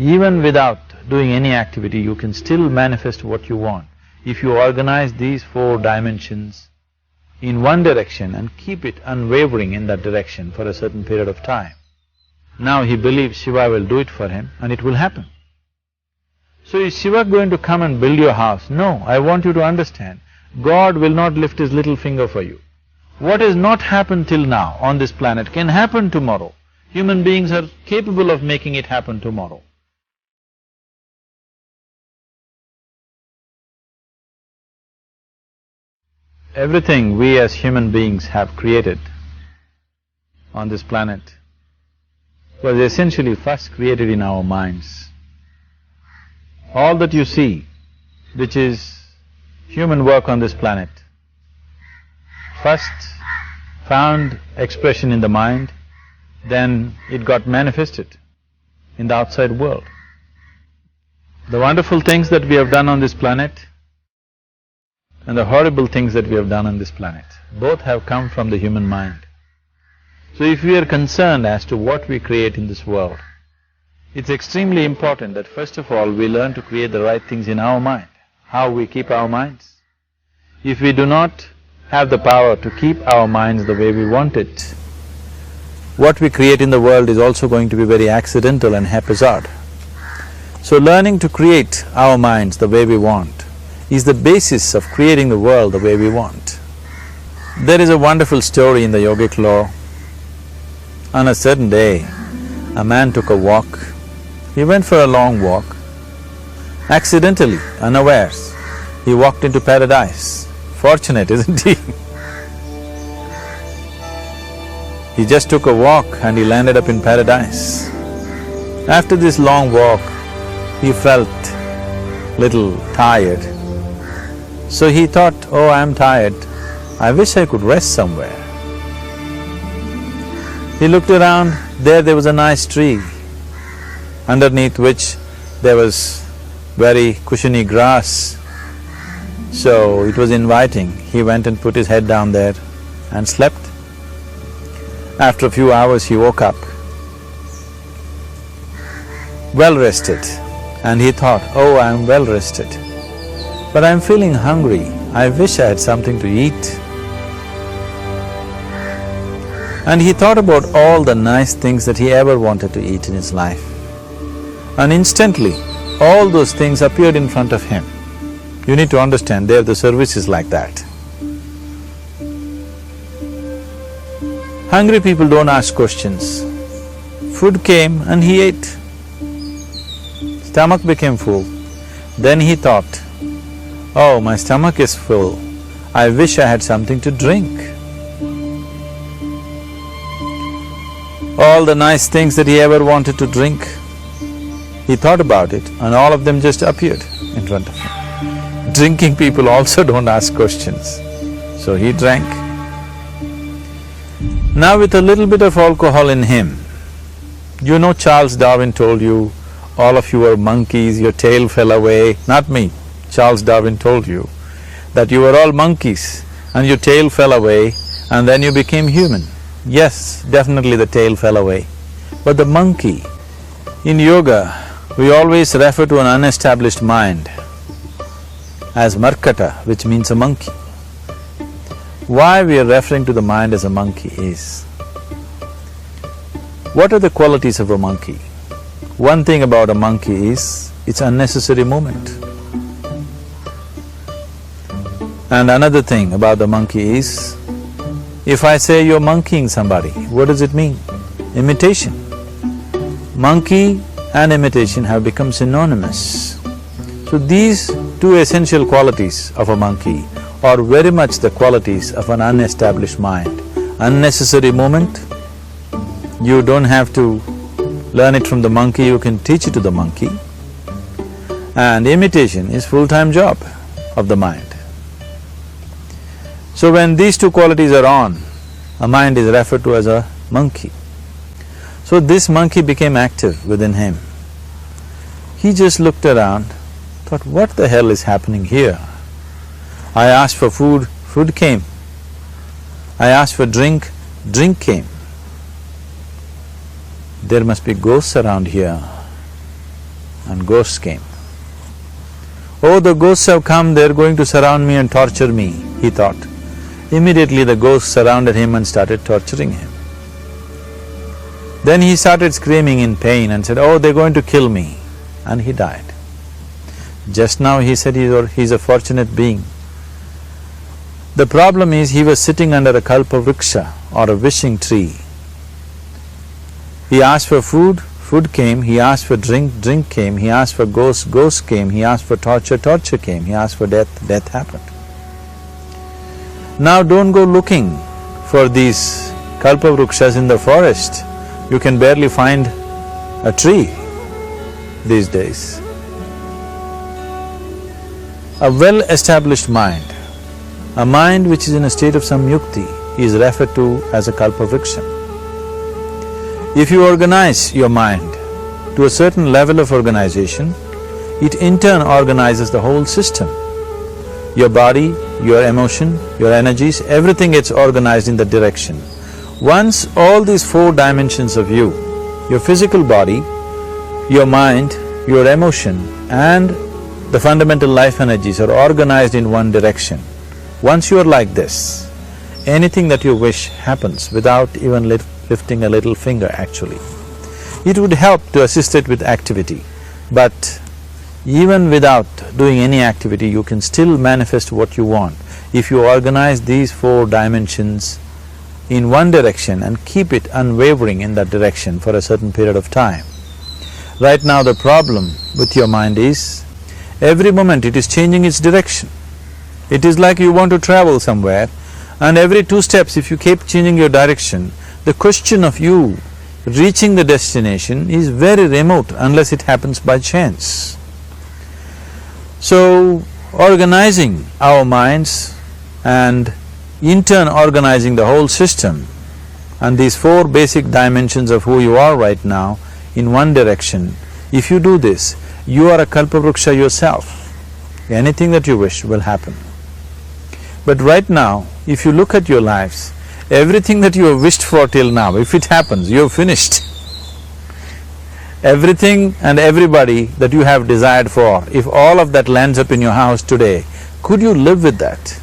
Even without doing any activity, you can still manifest what you want. If you organize these 4 dimensions in one direction and keep it unwavering in that direction for a certain period of time, now he believes Shiva will do it for him and it will happen. So is Shiva going to come and build your house? No, I want you to understand, God will not lift his little finger for you. What has not happened till now on this planet can happen tomorrow. Human beings are capable of making it happen tomorrow. Everything we as human beings have created on this planet was essentially first created in our minds. All that you see, which is human work on this planet, first found expression in the mind, then it got manifested in the outside world. The wonderful things that we have done on this planet and the horrible things that we have done on this planet, both have come from the human mind. So if we are concerned as to what we create in this world, it's extremely important that first of all we learn to create the right things in our mind. How we keep our minds? If we do not have the power to keep our minds the way we want it, what we create in the world is also going to be very accidental and haphazard. So learning to create our minds the way we want is the basis of creating the world the way we want. There is a wonderful story in the yogic law. On a certain day, a man took a walk. He went for a long walk. Accidentally, unawares, he walked into paradise. Fortunate, isn't he? He just took a walk and he landed up in paradise. After this long walk, he felt little tired. So he thought, oh, I'm tired, I wish I could rest somewhere. He looked around, there was a nice tree, underneath which there was very cushiony grass. So it was inviting. He went and put his head down there and slept. After a few hours he woke up, well rested, and he thought, oh, I'm well rested, but I'm feeling hungry, I wish I had something to eat. And he thought about all the nice things that he ever wanted to eat in his life. And instantly, all those things appeared in front of him. You need to understand, the service is like that. Hungry people don't ask questions. Food came and he ate. Stomach became full. Then he thought, oh, my stomach is full, I wish I had something to drink. All the nice things that he ever wanted to drink, he thought about it and all of them just appeared in front of him. Drinking people also don't ask questions, so he drank. Now with a little bit of alcohol in him, you know Charles Darwin told you, all of you are monkeys, your tail fell away. Not me, Charles Darwin told you that you were all monkeys and your tail fell away and then you became human. Yes, definitely the tail fell away. But the monkey, in yoga, we always refer to an unestablished mind as markata, which means a monkey. Why we are referring to the mind as a monkey is, what are the qualities of a monkey? One thing about a monkey is, it's unnecessary movement. And another thing about the monkey is, if I say you're monkeying somebody, what does it mean? Imitation. Monkey and imitation have become synonymous. So these two essential qualities of a monkey are very much the qualities of an unestablished mind. Unnecessary movement, you don't have to learn it from the monkey, you can teach it to the monkey. And imitation is full-time job of the mind. So when these two qualities are on, a mind is referred to as a monkey. So this monkey became active within him. He just looked around, thought, what the hell is happening here? I asked for food, food came. I asked for drink, drink came. There must be ghosts around here. and ghosts came. Oh, the ghosts have come, they're going to surround me and torture me, he thought. Immediately the ghosts surrounded him and started torturing him. Then he started screaming in pain and said, oh, they're going to kill me, and he died. Just now he said he's a fortunate being. The problem is he was sitting under a kalpavriksha or a wishing tree. He asked for food, food came, he asked for drink, drink came, he asked for ghost, ghost came, he asked for torture, torture came, he asked for death, death happened. Now don't go looking for these kalpavrukshas in the forest. You can barely find a tree these days. A well-established mind, a mind which is in a state of samyukti, is referred to as a kalpavriksha. If you organize your mind to a certain level of organization, it in turn organizes the whole system. Your body, your emotion, your energies, everything gets organized in that direction. Once all these four dimensions of you, your physical body, your mind, your emotion and the fundamental life energies are organized in one direction, once you are like this, anything that you wish happens without even lifting a little finger actually. It would help to assist it with activity, but even without doing any activity, you can still manifest what you want if you organize these four dimensions in one direction and keep it unwavering in that direction for a certain period of time. Right now the problem with your mind is, every moment it is changing its direction. It is like you want to travel somewhere and every 2 steps if you keep changing your direction, the question of you reaching the destination is very remote unless it happens by chance. So, organizing our minds and in turn organizing the whole system and these 4 basic dimensions of who you are right now in one direction, if you do this, you are a kalpavruksha yourself. Anything that you wish will happen. But right now, if you look at your lives, everything that you have wished for till now, if it happens, you have finished. Everything and everybody that you have desired for, if all of that lands up in your house today, could you live with that?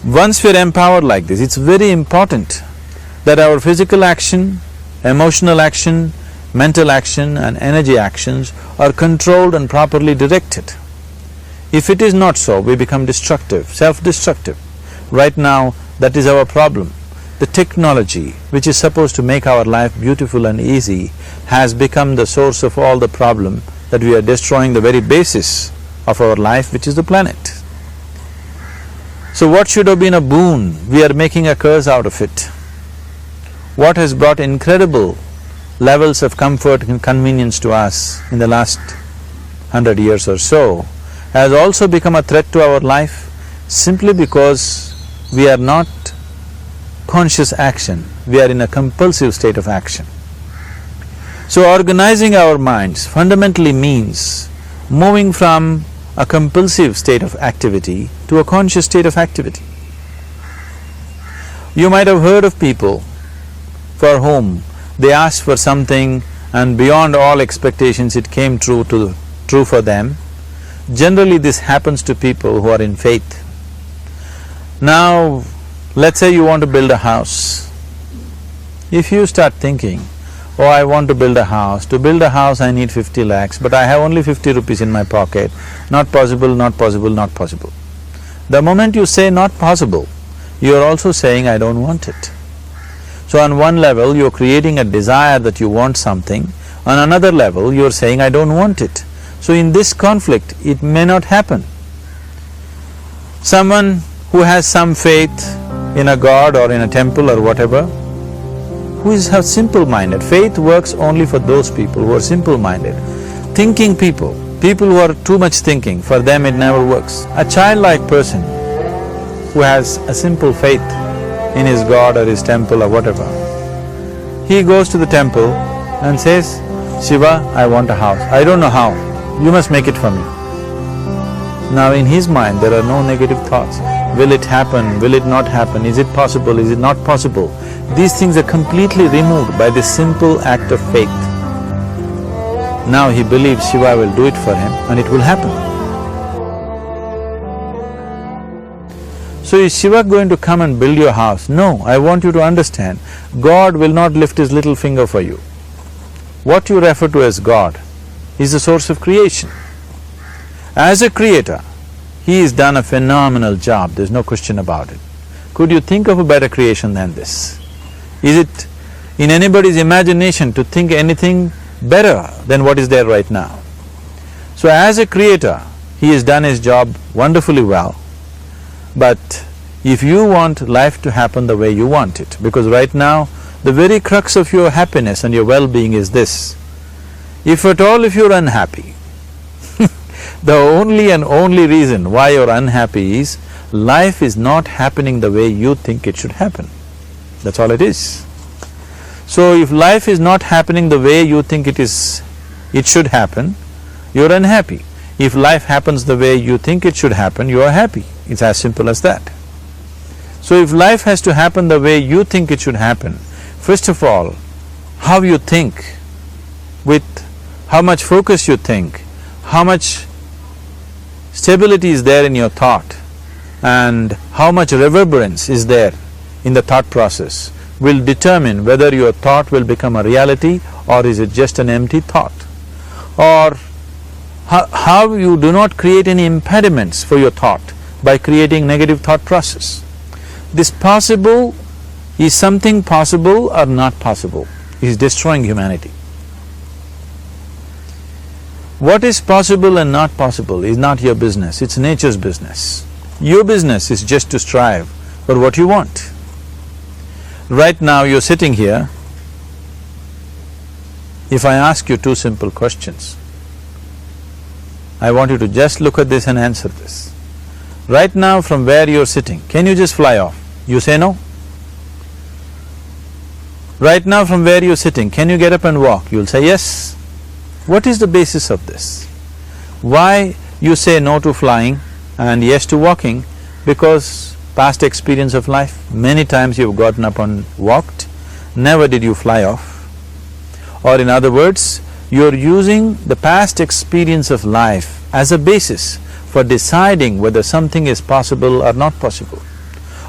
Once we're empowered like this, it's very important that our physical action, emotional action, mental action and energy actions are controlled and properly directed. If it is not so, we become destructive, self-destructive. Right now, that is our problem. The technology, which is supposed to make our life beautiful and easy, has become the source of all the problem that we are destroying the very basis of our life, which is the planet. So what should have been a boon, we are making a curse out of it. What has brought incredible levels of comfort and convenience to us in the last 100 years or so has also become a threat to our life simply because we are not conscious action, we are in a compulsive state of action. So organizing our minds fundamentally means moving from a compulsive state of activity to a conscious state of activity. You might have heard of people for whom they asked for something and beyond all expectations it came true for them. Generally this happens to people who are in faith. Now, let's say you want to build a house. If you start thinking, oh, I want to build a house, to build a house I need 50 lakhs, but I have only 50 rupees in my pocket, not possible, not possible, not possible. The moment you say not possible, you are also saying I don't want it. So on one level you're creating a desire that you want something, on another level you're saying I don't want it. So in this conflict, it may not happen. Someone who has some faith in a god or in a temple or whatever, who is simple-minded, faith works only for those people who are simple-minded. Thinking people, people who are too much thinking, for them it never works. A childlike person who has a simple faith in his god or his temple or whatever, he goes to the temple and says, Shiva, I want a house, I don't know how, you must make it for me. Now in his mind there are no negative thoughts. Will it happen? Will it not happen? Is it possible? Is it not possible? These things are completely removed by this simple act of faith. Now he believes Shiva will do it for him and it will happen. So is Shiva going to come and build your house? No, I want you to understand, God will not lift his little finger for you. What you refer to as God is the source of creation. As a creator, he has done a phenomenal job, there's no question about it. Could you think of a better creation than this? Is it in anybody's imagination to think anything better than what is there right now? So as a creator, he has done his job wonderfully well. But if you want life to happen the way you want it, because right now, the very crux of your happiness and your well-being is this, if at all if you're unhappy, the only and only reason why you're unhappy is life is not happening the way you think it should happen. That's all it is. So if life is not happening the way you think it should happen, you're unhappy. If life happens the way you think it should happen, you are happy. It's as simple as that. So if life has to happen the way you think it should happen, first of all, how you think, with how much focus you think, how much stability is there in your thought, and how much reverberance is there in the thought process will determine whether your thought will become a reality or is it just an empty thought. Or how you do not create any impediments for your thought by creating negative thought process. This possible is something possible or not possible, is destroying humanity. What is possible and not possible is not your business, it's nature's business. Your business is just to strive for what you want. Right now you're sitting here, if I ask you two simple questions, I want you to just look at this and answer this. Right now from where you're sitting, can you just fly off? You say no. Right now from where you're sitting, can you get up and walk? You'll say yes. What is the basis of this? Why you say no to flying and yes to walking? Because past experience of life, many times you've gotten up and walked, never did you fly off. Or in other words, you're using the past experience of life as a basis for deciding whether something is possible or not possible.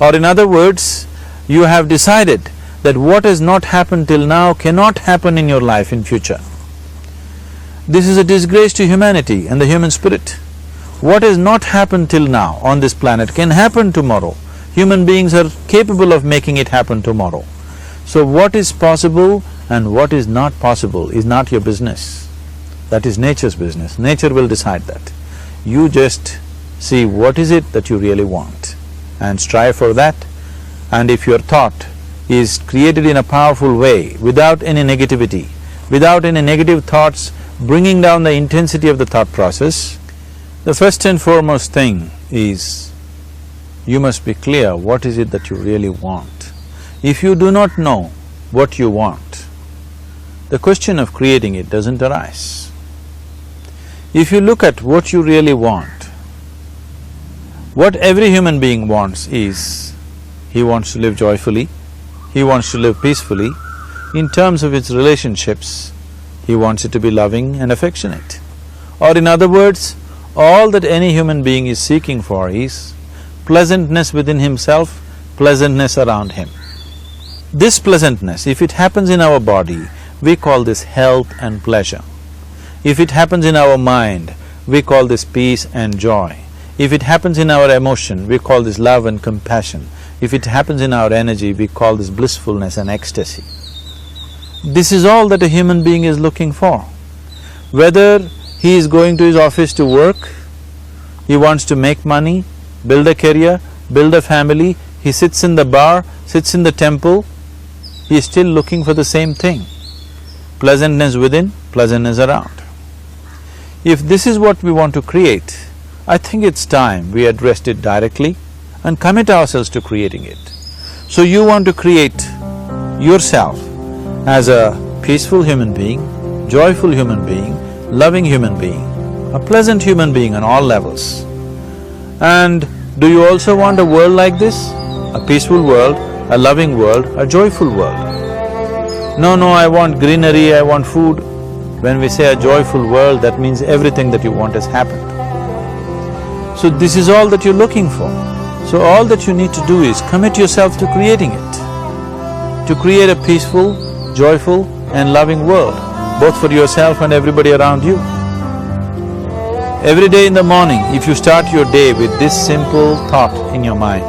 Or in other words, you have decided that what has not happened till now cannot happen in your life in future. This is a disgrace to humanity and the human spirit. What has not happened till now on this planet can happen tomorrow. Human beings are capable of making it happen tomorrow. So what is possible and what is not possible is not your business. That is nature's business. Nature will decide that. You just see what is it that you really want and strive for that. And if your thought is created in a powerful way, without any negativity, without any negative thoughts bringing down the intensity of the thought process, the first and foremost thing is you must be clear what is it that you really want. If you do not know what you want, the question of creating it doesn't arise. If you look at what you really want, what every human being wants is, he wants to live joyfully, he wants to live peacefully. In terms of its relationships, he wants it to be loving and affectionate. Or in other words, all that any human being is seeking for is pleasantness within himself, pleasantness around him. This pleasantness, if it happens in our body, we call this health and pleasure. If it happens in our mind, we call this peace and joy. If it happens in our emotion, we call this love and compassion. If it happens in our energy, we call this blissfulness and ecstasy. This is all that a human being is looking for. Whether he is going to his office to work, he wants to make money, build a career, build a family, he sits in the bar, sits in the temple, he is still looking for the same thing. Pleasantness within, pleasantness around. If this is what we want to create, I think it's time we addressed it directly and commit ourselves to creating it. So you want to create yourself as a peaceful human being, joyful human being, loving human being, a pleasant human being on all levels. And do you also want a world like this? A peaceful world, a loving world, a joyful world? No, I want greenery, I want food. When we say a joyful world, that means everything that you want has happened. So this is all that you're looking for. So all that you need to do is commit yourself to creating it, to create a peaceful, joyful and loving world, both for yourself and everybody around you. Every day in the morning, if you start your day with this simple thought in your mind,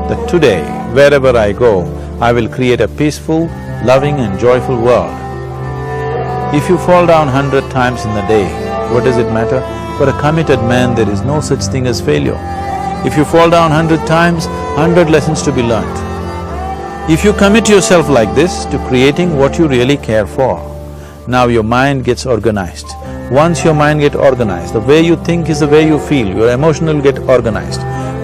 that today, wherever I go, I will create a peaceful, loving and joyful world. If you fall down 100 times in the day, what does it matter? For a committed man, there is no such thing as failure. If you fall down 100 times, 100 lessons to be learnt. If you commit yourself like this to creating what you really care for, now your mind gets organized. Once your mind gets organized, the way you think is the way you feel, your emotion will get organized.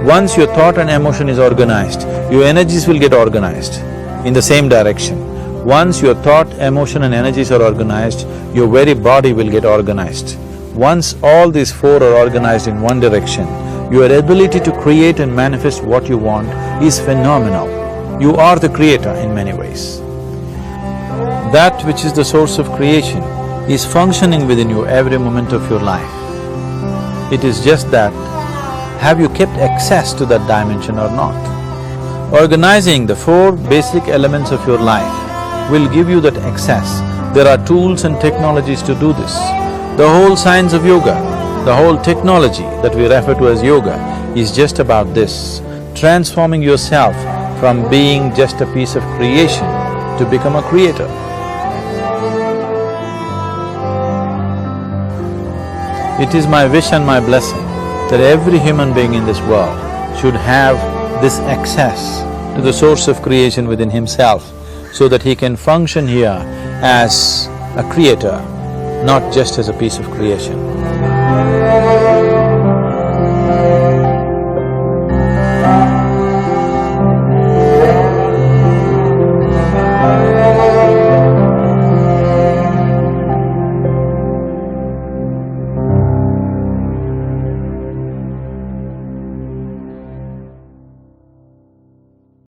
Once your thought and emotion is organized, your energies will get organized in the same direction. Once your thought, emotion and energies are organized, your very body will get organized. Once all these four are organized in one direction, your ability to create and manifest what you want is phenomenal. You are the creator in many ways. That which is the source of creation is functioning within you every moment of your life. It is just that, have you kept access to that dimension or not? Organizing the four basic elements of your life will give you that access. There are tools and technologies to do this. The whole science of yoga, the whole technology that we refer to as yoga is just about this, transforming yourself from being just a piece of creation to become a creator. It is my wish and my blessing that every human being in this world should have this access to the source of creation within himself so that he can function here as a creator, not just as a piece of creation.